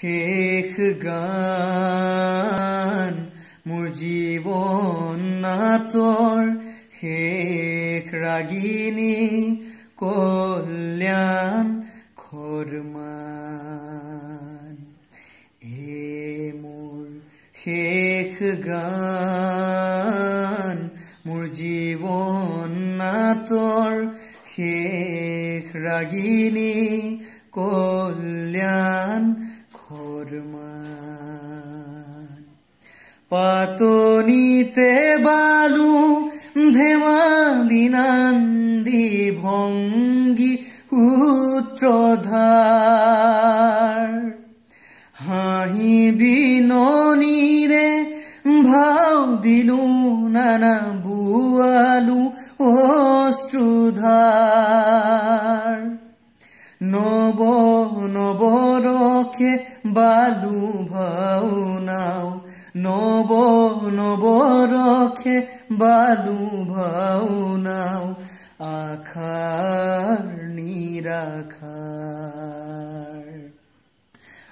শেষ গান মোৰ জীৱন নাটৰ শেষ ৰাগিনী কল্যাণ খৰমান মোৰ শেষ গান মোৰ জীৱন নাটৰ শেষ ৰাগিনী কল্যাণ খৰমান পাতনিতে বালু ধেমালি নান্দি ভংগী সূত্ৰধাৰ হাঁহি বিননিৰে ভাও দিলো নানা বুৱালো অশ্ৰুধাৰ নব নবৰখে বালু ভাওনাও নব নবৰখে বালু ভাওনাও আশাৰ নিৰাশাৰ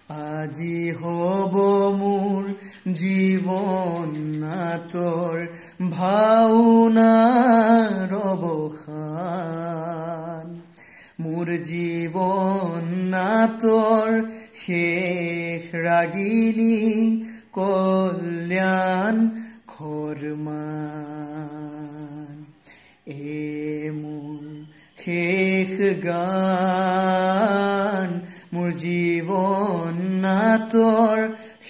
আজি হব মোৰ জীৱন নাটৰ ভাওনাৰ অৱসান মোৰ জীৱন নাটৰ শেষ ৰাগিনী কল্যাণ খৰমান মোৰ শেষ গান মোৰ জীৱন নাটৰ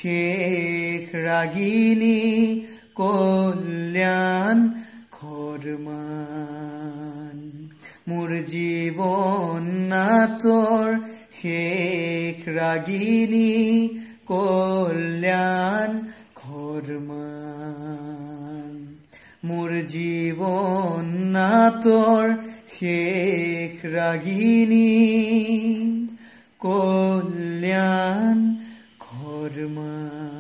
শেষ ৰাগিনী কল্যাণ খৰমান মোৰ জীৱন নাটৰ শেষ ৰাগিনী কল্যাণ খৰমান মোৰ জীৱন নাটৰ শেষ ৰাগিনী কল্যাণ খৰমান।